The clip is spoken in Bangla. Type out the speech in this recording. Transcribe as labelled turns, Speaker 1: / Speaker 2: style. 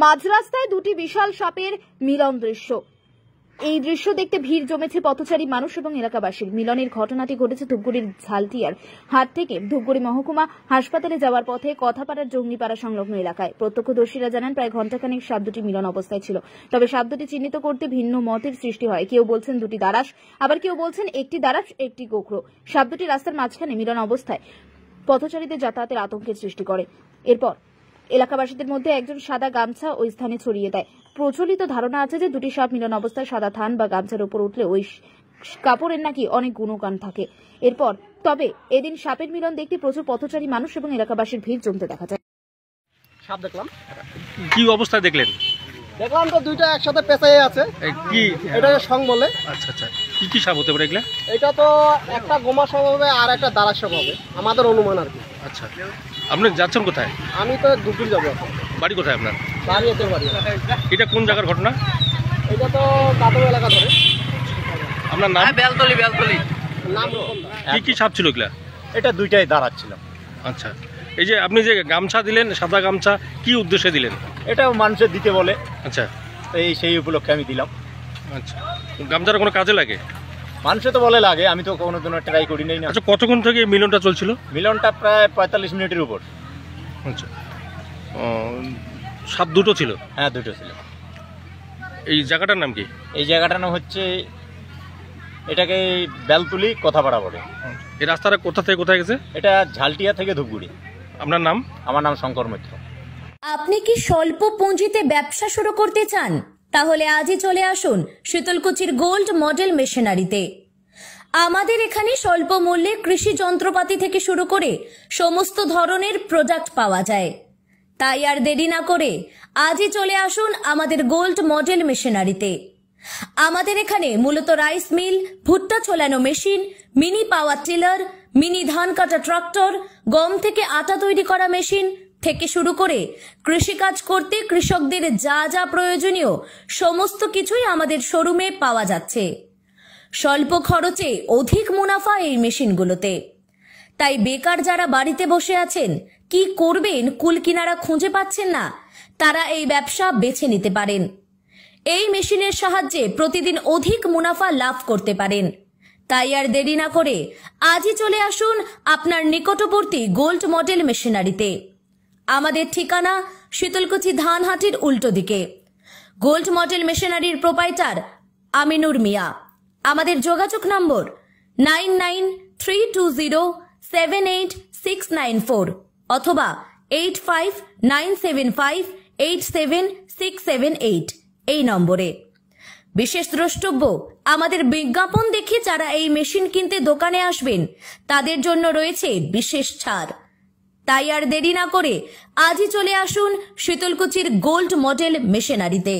Speaker 1: মাঝ রাস্তায় দুটি বিশাল সাপের মিলন দৃশ্য। এই দৃশ্য দেখতে ভিড় জমেছে পথচারী মানুষ এবং এলাকাবাসীর। মিলনের ঘটনাটি ঘটেছে ধূপগুড়ির ঝালটিয়ার হাট থেকে ধূপগুড়ি মহকুমা হাসপাতালে যাওয়ার পথে কথাপাড়ার জঙ্গিপাড়া সংলগ্ন এলাকায়। প্রত্যক্ষদর্শীরা জানান প্রায় ঘণ্টাখানেক সাপ দুটি মিলন অবস্থায় ছিল। তবে সাপ দুটি চিহ্নিত করতে ভিন্ন মতের সৃষ্টি হয়। কেউ বলছেন দুটি দারাস, আবার কেউ বলছেন একটি দারাস একটি গোখরো। সাপ দুটি রাস্তার মাঝখানে মিলন অবস্থায় পথচারীদের যাতায়াতের আতঙ্কের সৃষ্টি করে। এরপর এলাকাবাসীদের মধ্যে একজন সাদা গামছা ওই স্থানে ছড়িয়ে দেয়। প্রচলিত ধারণা আছে যে দুটি সাপ মিলন অবস্থায় সাদা থান বা গামছার উপর উঠলে ওই কাপড়ের নাকি অনেক গুণগান থাকে। এরপর তবে এদিন সাপের মিলন দেখতে প্রচুর পথচারী মানুষ এবং এলাকাবাসীর ভিড় জমতে দেখা যায়।
Speaker 2: সাপ দেখলাম।
Speaker 3: কি অবস্থায় দেখলেন?
Speaker 2: দেখলাম তো দুইটা একসাথে পেঁচাই আছে।
Speaker 3: কি
Speaker 2: এটা সং বলে।
Speaker 3: আচ্ছা আচ্ছা, কি কি সাপ হতে পারে এগুলা?
Speaker 2: এটা তো একটা গোমা সাপ হবে আর একটা দাঁড়া সাপ হবে, আমাদের অনুমান আর কি।
Speaker 3: আচ্ছা, আপনি যাচ্ছেন কোথায়?
Speaker 2: আমি তো দুপুর যাবো।
Speaker 3: বাড়ি কোথায় আপনার?
Speaker 2: বাড়ি এতে বাড়ি।
Speaker 3: এটা কোন জায়গার ঘটনা?
Speaker 2: এটা তো দাদর এলাকা ধরে।
Speaker 3: আপনার নাম?
Speaker 4: বেলতলি।
Speaker 2: নাম
Speaker 3: কি কি সাপ ছিল এগুলা?
Speaker 4: এটা দুইটাই দাঁড়াচ্ছিল।
Speaker 3: আচ্ছা, এই যে আপনি যে গামছা দিলেন, সাদা গামছা, কি উদ্দেশ্যে দিলেন?
Speaker 4: এটা মানুষের দিতে বলে,
Speaker 3: আচ্ছা,
Speaker 4: সেই উপলক্ষে আমি দিলাম।
Speaker 3: আচ্ছা, গামছাটা কোনো কাজে লাগে?
Speaker 4: মানুষে তো বলে লাগে, আমি তো কোনোদিনও ট্রাই করি নাই না।
Speaker 3: আচ্ছা, কতক্ষণ থেকে এই মিলনটা চলছিল?
Speaker 4: মিলনটা প্রায় 45 মিনিটের উপর।
Speaker 3: আচ্ছা, সাপ দুটো ছিল?
Speaker 4: হ্যাঁ, দুটো ছিল।
Speaker 3: এই জায়গাটার নাম কি?
Speaker 4: এই জায়গাটার নাম হচ্ছে, এটাকে বেলতুলি কথাপাড়া বলে।
Speaker 3: এই রাস্তাটা কোথা থেকে কোথায় গেছে?
Speaker 4: এটা ঝালটিয়া থেকে ধূপগুড়ি।
Speaker 3: আপনার নাম?
Speaker 4: আমার নাম শঙ্কর মৈত্র।
Speaker 5: আপনি কি স্বল্প পুঁজিতে ব্যবসা শুরু করতে চান? তাহলে আজই চলে আসুন শীতলকুচির গোল্ড মডেল মেশিনারিতে। আমাদের এখানে স্বল্প মূল্যে কৃষি যন্ত্রপাতি থেকে শুরু করে সমস্ত ধরনের প্রোডাক্ট পাওয়া যায়। তাই আর দেরি না করে আজই চলে আসুন আমাদের গোল্ড মডেল মেশিনারিতে। আমাদের এখানে মূলত রাইস মিল, ভুট্টা ছোলানো machine, mini power tiller, mini ধান কাটা ট্রাক্টর, গম থেকে আটা তৈরি করা মেশিন থেকে শুরু করে কৃষিকাজ করতে কৃষকদের যা যা প্রয়োজনীয় সমস্ত কিছুই আমাদের শোরুমে পাওয়া যাচ্ছে। স্বল্প খরচে অধিক মুনাফা এই মেশিনগুলোতে। তাই বেকার যারা বাড়িতে বসে আছেন, কি করবেন কুল কিনারা খুঁজে পাচ্ছেন না, তারা এই ব্যবসা বেছে নিতে পারেন। এই মেশিনের সাহায্যে প্রতিদিন অধিক মুনাফা লাভ করতে পারেন। তাই আর দেরি না করে আজই চলে আসুন আপনার নিকটবর্তী গোল্ড মডেল মেশিনারিতে। আমাদের ঠিকানা শীতলকুচি ধানহাটির উল্টো দিকে। গোল্ড মডেল মেশিনারির প্রোপাইটার আমিনুর মিয়া। আমাদের যোগাযোগ নম্বর 9932078694 অথবা 8597587678 এই নম্বরে। বিশেষ দ্রষ্টব্য, আমাদের বিজ্ঞাপন দেখে যারা এই মেশিন কিনতে দোকানে আসবেন তাদের জন্য রয়েছে বিশেষ ছাড়। তাই আর দেরি না করে আজই চলে আসুন শীতলকুচির গোল্ড মডেল মেশিনারিতে।